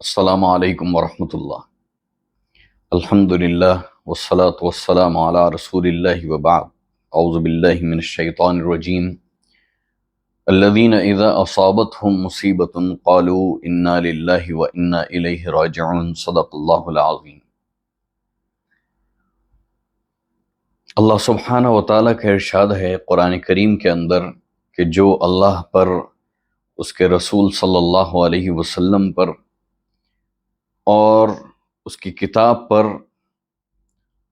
السلام علیکم ورحمۃ اللہ۔ الحمد للہ والصلاة والسلام علی رسول اللہ وبعد۔ اعوذ باللہ من الشیطان الرجیم۔ الذین اذا اصابتهم مصیبۃ قالوا انا للہ وانا الیہ راجعون۔ صدق اللہ العظیم۔ اللہ سبحانہ و تعالیٰ کا ارشاد ہے قرآن کریم کے اندر کہ جو اللہ پر، اس کے رسول صلی اللہ علیہ وسلم پر اور اس کی کتاب پر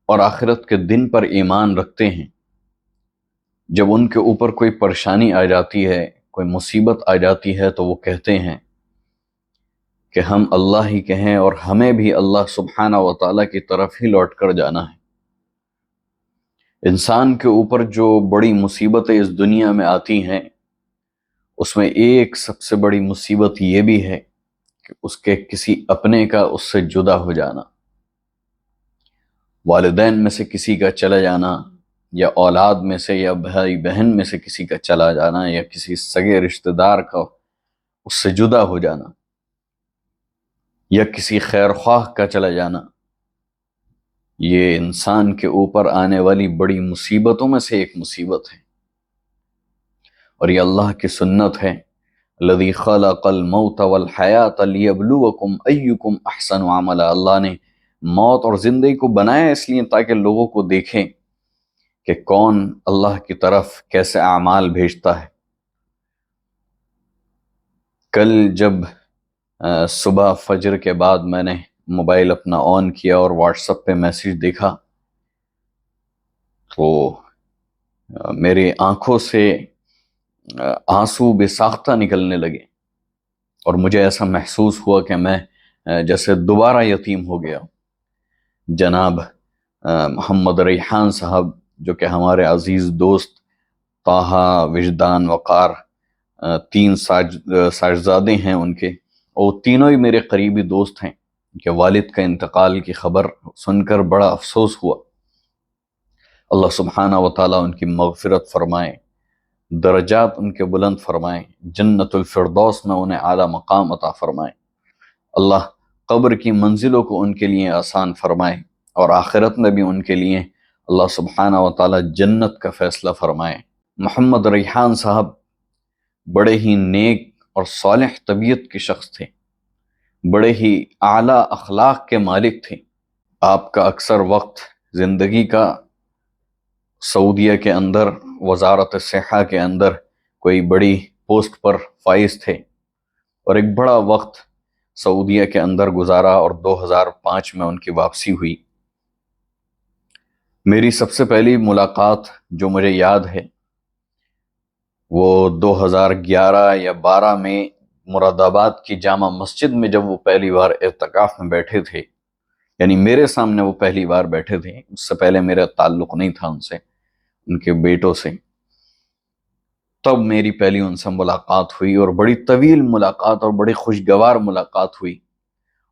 اور آخرت کے دن پر ایمان رکھتے ہیں، جب ان کے اوپر کوئی پریشانی آ جاتی ہے، کوئی مصیبت آ جاتی ہے، تو وہ کہتے ہیں کہ ہم اللہ ہی کے ہیں اور ہمیں بھی اللہ سبحانہ و تعالیٰ کی طرف ہی لوٹ کر جانا ہے۔ انسان کے اوپر جو بڑی مصیبتیں اس دنیا میں آتی ہیں، اس میں ایک سب سے بڑی مصیبت یہ بھی ہے کہ اس کے کسی اپنے کا اس سے جدا ہو جانا، والدین میں سے کسی کا چلا جانا، یا اولاد میں سے یا بھائی بہن میں سے کسی کا چلا جانا، یا کسی سگے رشتہ دار کا اس سے جدا ہو جانا، یا کسی خیر خواہ کا چلا جانا۔ یہ انسان کے اوپر آنے والی بڑی مصیبتوں میں سے ایک مصیبت ہے، اور یہ اللہ کی سنت ہے۔ الذی خلق الموت والحیات لیبلوکم ایکم احسن عملا۔ اللہ نے موت اور زندگی کو بنایا اس لیے تاکہ لوگوں کو دیکھیں کہ کون اللہ کی طرف کیسے اعمال بھیجتا ہے۔ کل جب صبح فجر کے بعد میں نے موبائل اپنا آن کیا اور واٹس ایپ پہ میسیج دیکھا، تو میری آنکھوں سے آنسو بے ساختہ نکلنے لگے، اور مجھے ایسا محسوس ہوا کہ میں جیسے دوبارہ یتیم ہو گیا۔ جناب محمد ریحان صاحب، جو کہ ہمارے عزیز دوست طاہا، وجدان، وقار، تین ساجزادے ہیں ان کے، اور تینوں ہی میرے قریبی دوست ہیں، کہ والد کا انتقال کی خبر سن کر بڑا افسوس ہوا۔ اللہ سبحانہ و تعالیٰ ان کی مغفرت فرمائے، درجات ان کے بلند فرمائے، جنت الفردوس میں انہیں اعلیٰ مقام عطا فرمائے۔ اللہ قبر کی منزلوں کو ان کے لیے آسان فرمائے، اور آخرت میں بھی ان کے لیے اللہ سبحانہ و تعالیٰ جنت کا فیصلہ فرمائے۔ محمد ریحان صاحب بڑے ہی نیک اور صالح طبیعت کے شخص تھے، بڑے ہی اعلیٰ اخلاق کے مالک تھے۔ آپ کا اکثر وقت زندگی کا سعودیہ کے اندر وزارت صحہ کے اندر کوئی بڑی پوسٹ پر فائز تھے، اور ایک بڑا وقت سعودیہ کے اندر گزارا، اور 2005 میں ان کی واپسی ہوئی۔ میری سب سے پہلی ملاقات جو مجھے یاد ہے، وہ 2011 یا 12 میں مراد آباد کی جامع مسجد میں جب وہ پہلی بار اعتکاف میں بیٹھے تھے، یعنی میرے سامنے وہ پہلی بار بیٹھے تھے، اس سے پہلے میرا تعلق نہیں تھا ان سے، ان کے بیٹوں سے۔ تب میری پہلی ان سے ملاقات ہوئی، اور بڑی طویل ملاقات اور بڑی خوشگوار ملاقات ہوئی،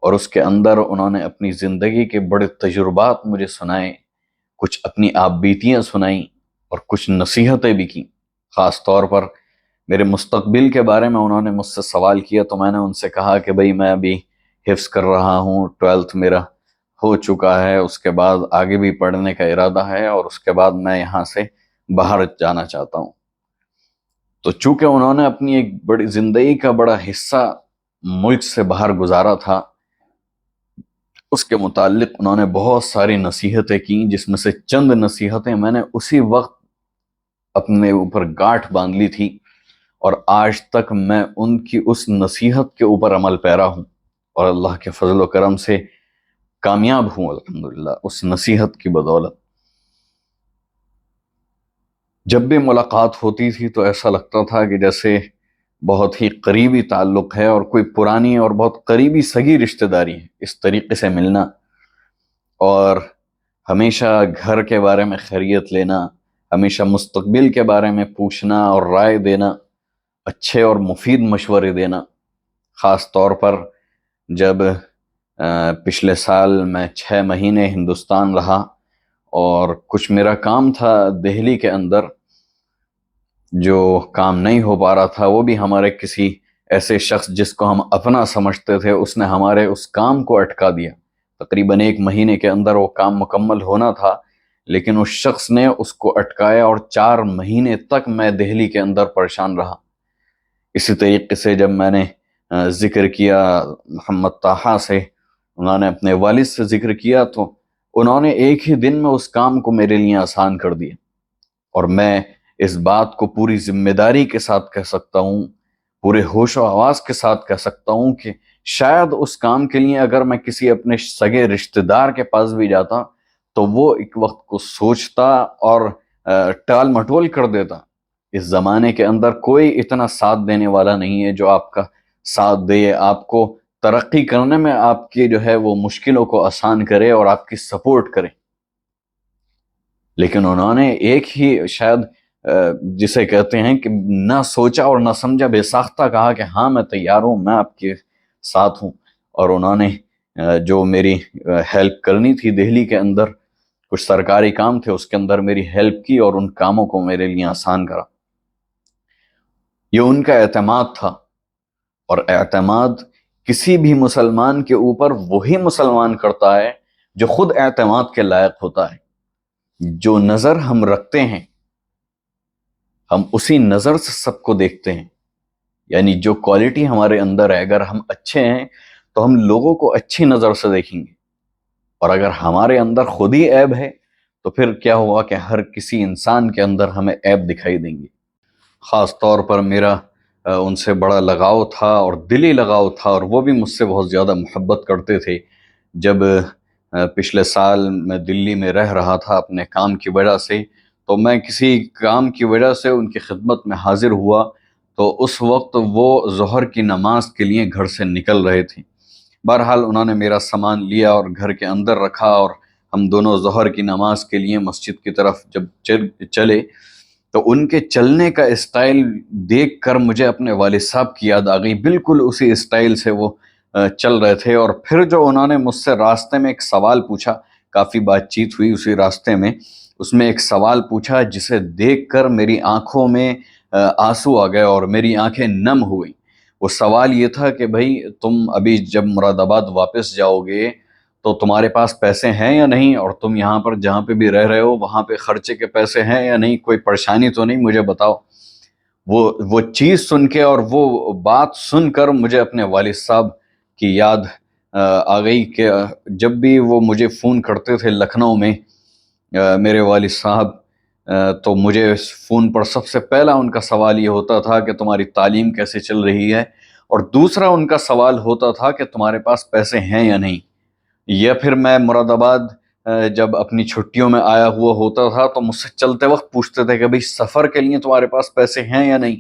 اور اس کے اندر انہوں نے اپنی زندگی کے بڑے تجربات مجھے سنائے، کچھ اپنی آپ بیتیاں سنائیں، اور کچھ نصیحتیں بھی کی۔ خاص طور پر میرے مستقبل کے بارے میں انہوں نے مجھ سے سوال کیا، تو میں نے ان سے کہا کہ بھئی میں ابھی حفظ کر رہا ہوں، 12th میرا ہو چکا ہے، اس کے بعد آگے بھی پڑھنے کا ارادہ ہے، اور اس کے بعد میں یہاں سے باہر جانا چاہتا ہوں۔ تو چونکہ انہوں نے اپنی ایک بڑی زندگی کا بڑا حصہ ملک سے باہر گزارا تھا، اس کے متعلق انہوں نے بہت ساری نصیحتیں کی، جس میں سے چند نصیحتیں میں نے اسی وقت اپنے اوپر گاٹھ باندھ لی تھی، اور آج تک میں ان کی اس نصیحت کے اوپر عمل پیرا ہوں، اور اللہ کے فضل و کرم سے کامیاب ہوں الحمدللہ اس نصیحت کی بدولت۔ جب بھی ملاقات ہوتی تھی تو ایسا لگتا تھا کہ جیسے بہت ہی قریبی تعلق ہے، اور کوئی پرانی اور بہت قریبی سگی رشتہ داری ہے۔ اس طریقے سے ملنا، اور ہمیشہ گھر کے بارے میں خیریت لینا، ہمیشہ مستقبل کے بارے میں پوچھنا اور رائے دینا، اچھے اور مفید مشورے دینا۔ خاص طور پر جب پچھلے سال میں 6 مہینے ہندوستان رہا، اور کچھ میرا کام تھا دہلی کے اندر جو کام نہیں ہو پا رہا تھا، وہ بھی ہمارے کسی ایسے شخص جس کو ہم اپنا سمجھتے تھے اس نے ہمارے اس کام کو اٹکا دیا۔ تقریباً 1 مہینے کے اندر وہ کام مکمل ہونا تھا، لیکن اس شخص نے اس کو اٹکایا اور 4 مہینے تک میں دہلی کے اندر پریشان رہا۔ اسی طریقے سے جب میں نے ذکر کیا محمد طاہا سے، انہوں نے اپنے والد سے ذکر کیا، تو انہوں نے ایک ہی دن میں اس کام کو میرے لیے آسان کر دیا۔ اور میں اس بات کو پوری ذمہ داری کے ساتھ کہہ سکتا ہوں، پورے ہوش و حواس کے ساتھ کہہ سکتا ہوں کہ شاید اس کام کے لیے اگر میں کسی اپنے سگے رشتہ دار کے پاس بھی جاتا تو وہ ایک وقت کو سوچتا اور ٹال مٹول کر دیتا۔ اس زمانے کے اندر کوئی اتنا ساتھ دینے والا نہیں ہے جو آپ کا ساتھ دے، آپ کو ترقی کرنے میں آپ کی جو ہے وہ مشکلوں کو آسان کرے اور آپ کی سپورٹ کرے۔ لیکن انہوں نے ایک ہی شاید جسے کہتے ہیں کہ نہ سوچا اور نہ سمجھا، بے ساختہ کہا کہ ہاں میں تیار ہوں، میں آپ کے ساتھ ہوں۔ اور انہوں نے جو میری ہیلپ کرنی تھی دہلی کے اندر، کچھ سرکاری کام تھے اس کے اندر میری ہیلپ کی اور ان کاموں کو میرے لیے آسان کرا۔ یہ ان کا اعتماد تھا، اور اعتماد کسی بھی مسلمان کے اوپر وہی مسلمان کرتا ہے جو خود اعتماد کے لائق ہوتا ہے۔ جو نظر ہم رکھتے ہیں ہم اسی نظر سے سب کو دیکھتے ہیں، یعنی جو کوالٹی ہمارے اندر ہے، اگر ہم اچھے ہیں تو ہم لوگوں کو اچھی نظر سے دیکھیں گے، اور اگر ہمارے اندر خود ہی عیب ہے تو پھر کیا ہوا کہ ہر کسی انسان کے اندر ہمیں عیب دکھائی دیں گے۔ خاص طور پر میرا ان سے بڑا لگاؤ تھا اور دلی لگاؤ تھا، اور وہ بھی مجھ سے بہت زیادہ محبت کرتے تھے۔ جب پچھلے سال میں دلی میں رہ رہا تھا اپنے کام کی وجہ سے، تو میں کسی کام کی وجہ سے ان کی خدمت میں حاضر ہوا، تو اس وقت وہ ظہر کی نماز کے لیے گھر سے نکل رہے تھے۔ بہرحال انہوں نے میرا سامان لیا اور گھر کے اندر رکھا، اور ہم دونوں ظہر کی نماز کے لیے مسجد کی طرف جب چلے تو ان کے چلنے کا اسٹائل دیکھ کر مجھے اپنے والد صاحب کی یاد آ گئی۔ بالکل اسی اسٹائل سے وہ چل رہے تھے، اور پھر جو انہوں نے مجھ سے راستے میں ایک سوال پوچھا، کافی بات چیت ہوئی اسی راستے میں، اس میں ایک سوال پوچھا جسے دیکھ کر میری آنکھوں میں آنسو آ گئے اور میری آنکھیں نم ہوئیں۔ وہ سوال یہ تھا کہ بھائی تم ابھی جب مراد آباد واپس جاؤ گے تو تمہارے پاس پیسے ہیں یا نہیں، اور تم یہاں پر جہاں پہ بھی رہ رہے ہو وہاں پہ خرچے کے پیسے ہیں یا نہیں، کوئی پریشانی تو نہیں، مجھے بتاؤ۔ وہ چیز سن کے اور وہ بات سن کر مجھے اپنے والد صاحب کی یاد آ گئی کہ جب بھی وہ مجھے فون کرتے تھے لکھنؤ میں میرے والد صاحب، تو مجھے فون پر سب سے پہلا ان کا سوال یہ ہوتا تھا کہ تمہاری تعلیم کیسے چل رہی ہے، اور دوسرا ان کا سوال ہوتا تھا کہ تمہارے پاس پیسے ہیں یا نہیں۔ یا پھر میں مراد آباد جب اپنی چھٹیوں میں آیا ہوا ہوتا تھا تو مجھ سے چلتے وقت پوچھتے تھے کہ بھئی سفر کے لیے تمہارے پاس پیسے ہیں یا نہیں۔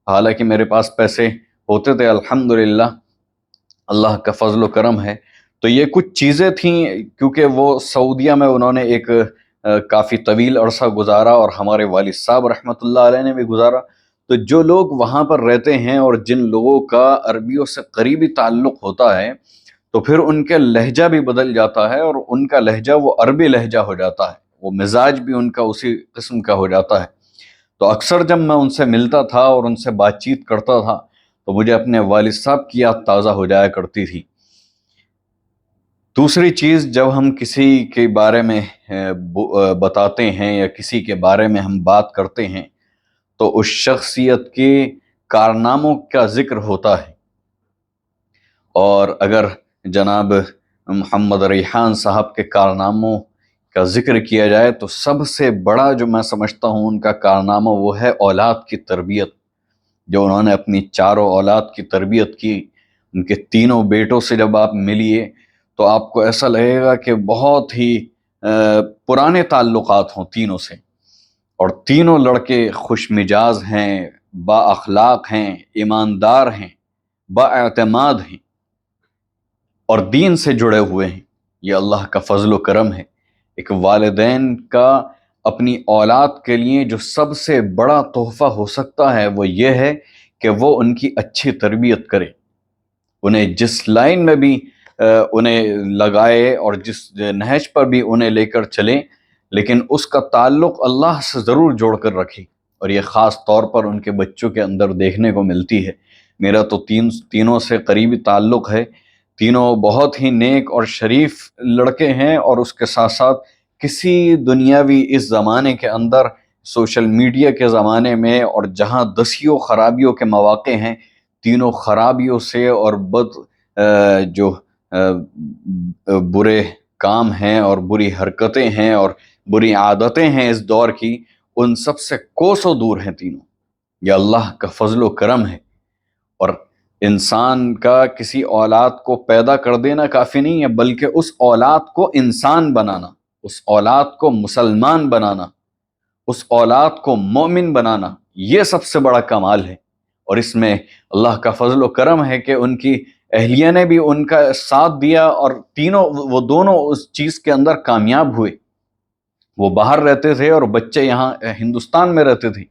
حالانکہ میرے پاس پیسے ہوتے تھے الحمدللہ، اللہ کا فضل و کرم ہے۔ تو یہ کچھ چیزیں تھیں، کیونکہ وہ سعودیہ میں انہوں نے ایک کافی طویل عرصہ گزارا، اور ہمارے والد صاحب رحمۃ اللہ علیہ نے بھی گزارا۔ تو جو لوگ وہاں پر رہتے ہیں اور جن لوگوں کا عربیوں سے قریبی تعلق ہوتا ہے تو پھر ان کے لہجہ بھی بدل جاتا ہے، اور ان کا لہجہ وہ عربی لہجہ ہو جاتا ہے، وہ مزاج بھی ان کا اسی قسم کا ہو جاتا ہے۔ تو اکثر جب میں ان سے ملتا تھا اور ان سے بات چیت کرتا تھا تو مجھے اپنے والد صاحب کی یاد تازہ ہو جایا کرتی تھی۔ دوسری چیز، جب ہم کسی کے بارے میں بتاتے ہیں یا کسی کے بارے میں ہم بات کرتے ہیں تو اس شخصیت کے کارناموں کا ذکر ہوتا ہے، اور اگر جناب محمد ریحان صاحب کے کارناموں کا ذکر کیا جائے تو سب سے بڑا جو میں سمجھتا ہوں ان کا کارنامہ وہ ہے اولاد کی تربیت۔ جو انہوں نے اپنی 4 اولاد کی تربیت کی، ان کے 3 بیٹوں سے جب آپ ملیے تو آپ کو ایسا لگے گا کہ بہت ہی پرانے تعلقات ہوں تینوں سے، اور تینوں لڑکے خوش مزاج ہیں، با اخلاق ہیں، ایماندار ہیں، با اعتماد ہیں، اور دین سے جڑے ہوئے ہیں۔ یہ اللہ کا فضل و کرم ہے۔ ایک والدین کا اپنی اولاد کے لیے جو سب سے بڑا تحفہ ہو سکتا ہے وہ یہ ہے کہ وہ ان کی اچھی تربیت کرے، انہیں جس لائن میں بھی انہیں لگائے اور جس نہج پر بھی انہیں لے کر چلیں، لیکن اس کا تعلق اللہ سے ضرور جوڑ کر رکھے۔ اور یہ خاص طور پر ان کے بچوں کے اندر دیکھنے کو ملتی ہے۔ میرا تو تینوں سے قریبی تعلق ہے، تینوں بہت ہی نیک اور شریف لڑکے ہیں، اور اس کے ساتھ ساتھ کسی دنیاوی اس زمانے کے اندر، سوشل میڈیا کے زمانے میں، اور جہاں دسیوں خرابیوں کے مواقع ہیں، تینوں خرابیوں سے اور جو برے کام ہیں اور بری حرکتیں ہیں اور بری عادتیں ہیں اس دور کی، ان سب سے کوسوں دور ہیں تینوں۔ یہ اللہ کا فضل و کرم ہے۔ اور انسان کا کسی اولاد کو پیدا کر دینا کافی نہیں ہے، بلکہ اس اولاد کو انسان بنانا، اس اولاد کو مسلمان بنانا، اس اولاد کو مومن بنانا، یہ سب سے بڑا کمال ہے۔ اور اس میں اللہ کا فضل و کرم ہے کہ ان کی اہلیہ نے بھی ان کا ساتھ دیا، اور وہ دونوں اس چیز کے اندر کامیاب ہوئے۔ وہ باہر رہتے تھے اور بچے یہاں ہندوستان میں رہتے تھے۔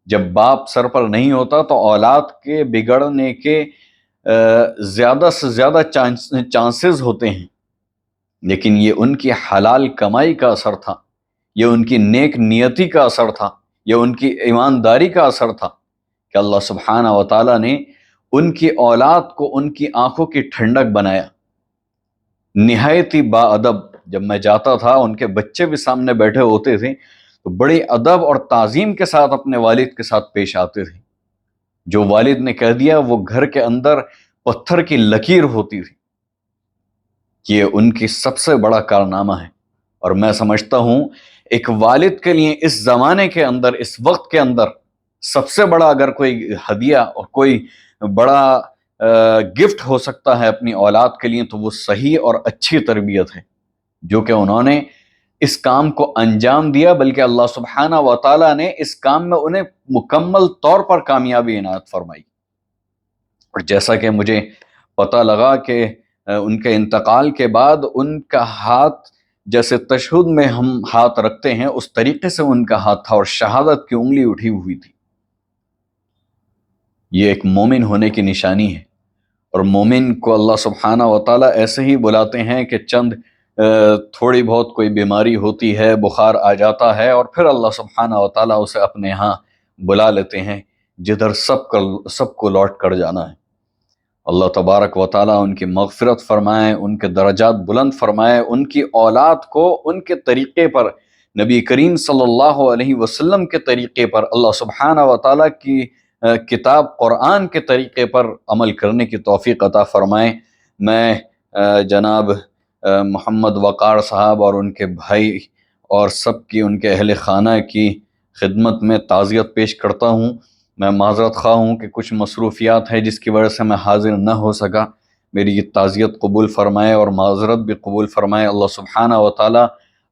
جب باپ سر پر نہیں ہوتا تو اولاد کے بگڑنے کے زیادہ سے زیادہ چانسز ہوتے ہیں، لیکن یہ ان کی حلال کمائی کا اثر تھا، یہ ان کی نیک نیتی کا اثر تھا، یہ ان کی ایمانداری کا اثر تھا کہ اللہ سبحانہ و تعالیٰ نے ان کی اولاد کو ان کی آنکھوں کی ٹھنڈک بنایا۔ نہایت ہی با ادب، جب میں جاتا تھا ان کے بچے بھی سامنے بیٹھے ہوتے تھے تو بڑے ادب اور تعظیم کے ساتھ اپنے والد کے ساتھ پیش آتے تھے۔ جو والد نے کہہ دیا وہ گھر کے اندر پتھر کی لکیر ہوتی تھی۔ یہ ان کی سب سے بڑا کارنامہ ہے، اور میں سمجھتا ہوں ایک والد کے لیے اس زمانے کے اندر، اس وقت کے اندر، سب سے بڑا اگر کوئی ہدیہ اور کوئی بڑا گفٹ ہو سکتا ہے اپنی اولاد کے لیے تو وہ صحیح اور اچھی تربیت ہے، جو کہ انہوں نے اس کام کو انجام دیا، بلکہ اللہ سبحانہ و تعالیٰ نے اس کام میں انہیں مکمل طور پر کامیابی عنایت فرمائی۔ اور جیسا کہ مجھے پتہ لگا کہ ان کے انتقال کے بعد ان کا ہاتھ، جیسے تشہد میں ہم ہاتھ رکھتے ہیں اس طریقے سے ان کا ہاتھ تھا، اور شہادت کی انگلی اٹھی ہوئی تھی۔ یہ ایک مومن ہونے کی نشانی ہے، اور مومن کو اللہ سبحانہ و تعالیٰ ایسے ہی بلاتے ہیں کہ چند تھوڑی بہت کوئی بیماری ہوتی ہے، بخار آ جاتا ہے، اور پھر اللہ سبحانہ و تعالیٰ اسے اپنے ہاں بلا لیتے ہیں، جدھر سب کو لوٹ کر جانا ہے۔ اللہ تبارک و تعالیٰ ان کی مغفرت فرمائے، ان کے درجات بلند فرمائے، ان کی اولاد کو ان کے طریقے پر، نبی کریم صلی اللہ علیہ وسلم کے طریقے پر، اللہ سبحانہ و تعالیٰ کی کتاب قرآن کے طریقے پر عمل کرنے کی توفیق عطا فرمائے۔ میں جناب محمد وقار صاحب اور ان کے بھائی اور سب کی، ان کے اہل خانہ کی خدمت میں تعزیت پیش کرتا ہوں۔ میں معذرت خواہ ہوں کہ کچھ مصروفیات ہے جس کی وجہ سے میں حاضر نہ ہو سکا۔ میری یہ تعزیت قبول فرمائے اور معذرت بھی قبول فرمائے۔ اللہ سبحانہ و تعالیٰ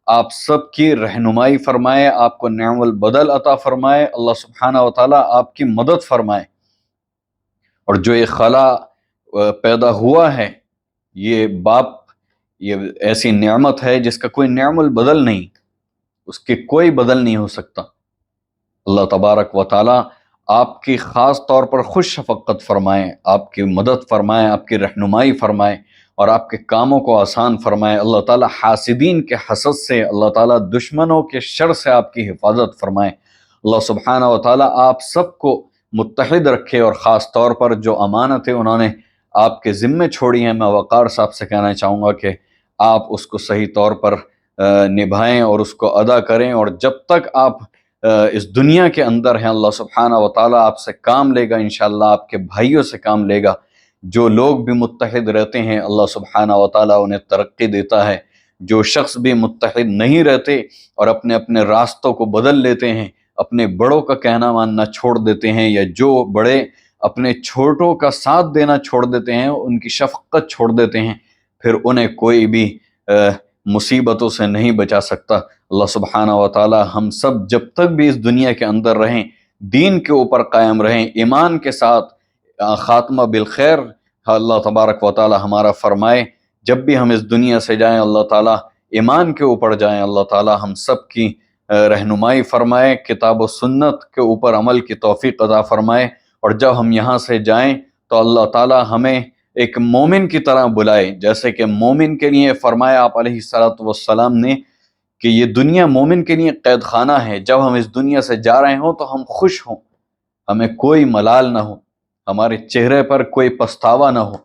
آپ سب کی رہنمائی فرمائے، آپ کو نعم البدل عطا فرمائے، اللہ سبحانہ و تعالیٰ آپ کی مدد فرمائے۔ اور جو یہ خلا پیدا ہوا ہے، یہ باپ، یہ ایسی نعمت ہے جس کا کوئی نعم البدل نہیں، اس کے کوئی بدل نہیں ہو سکتا۔ اللہ تبارک و تعالیٰ آپ کی خاص طور پر خوش شفقت فرمائے، آپ کی مدد فرمائے، آپ کی رہنمائی فرمائے، اور آپ کے کاموں کو آسان فرمائے۔ اللہ تعالیٰ حاسدین کے حسد سے، اللہ تعالیٰ دشمنوں کے شر سے آپ کی حفاظت فرمائے۔ اللہ سبحانہ و تعالیٰ آپ سب کو متحد رکھے، اور خاص طور پر جو امانتیں انہوں نے آپ کے ذمے چھوڑی ہیں، میں وقار صاحب سے کہنا چاہوں گا کہ آپ اس کو صحیح طور پر نبھائیں اور اس کو ادا کریں، اور جب تک آپ اس دنیا کے اندر ہیں اللہ سبحانہ و تعالیٰ آپ سے کام لے گا، انشاءاللہ آپ کے بھائیوں سے کام لے گا۔ جو لوگ بھی متحد رہتے ہیں اللہ سبحانہ و تعالیٰ انہیں ترقی دیتا ہے۔ جو شخص بھی متحد نہیں رہتے اور اپنے اپنے راستوں کو بدل لیتے ہیں، اپنے بڑوں کا کہنا ماننا چھوڑ دیتے ہیں، یا جو بڑے اپنے چھوٹوں کا ساتھ دینا چھوڑ دیتے ہیں، ان کی شفقت چھوڑ دیتے ہیں، پھر انہیں کوئی بھی مصیبتوں سے نہیں بچا سکتا۔ اللہ سبحانہ و تعالی ہم سب جب تک بھی اس دنیا کے اندر رہیں، دین کے اوپر قائم رہیں، ایمان کے ساتھ، خاتمہ بالخیر اللہ تبارک و تعالی ہمارا فرمائے۔ جب بھی ہم اس دنیا سے جائیں اللہ تعالی ایمان کے اوپر جائیں، اللہ تعالی ہم سب کی رہنمائی فرمائے، کتاب و سنت کے اوپر عمل کی توفیق عطا فرمائے، اور جب ہم یہاں سے جائیں تو اللہ تعالی ہمیں ایک مومن کی طرح بلائے، جیسے کہ مومن کے لیے فرمایا آپ علیہ الصلوۃ والسلام نے کہ یہ دنیا مومن کے لیے قید خانہ ہے۔ جب ہم اس دنیا سے جا رہے ہوں تو ہم خوش ہوں، ہمیں کوئی ملال نہ ہو، ہمارے چہرے پر کوئی پچھتاوا نہ ہو،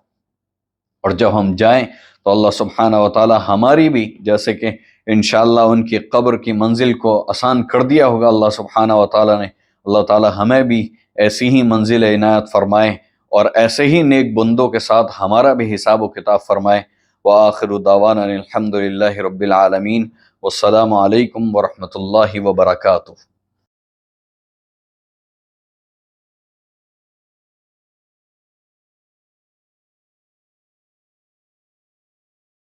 اور جب ہم جائیں تو اللہ سبحانہ و تعالی ہماری بھی، جیسے کہ انشاءاللہ ان کی قبر کی منزل کو آسان کر دیا ہوگا اللہ سبحانہ و تعالی نے، اللہ تعالی ہمیں بھی ایسی ہی منزل عنایت فرمائے اور ایسے ہی نیک بندوں کے ساتھ ہمارا بھی حساب و کتاب فرمائے۔ وآخر دعوانا الحمد للہ رب العالمین، والسلام علیکم ورحمۃ اللہ وبرکاتہ۔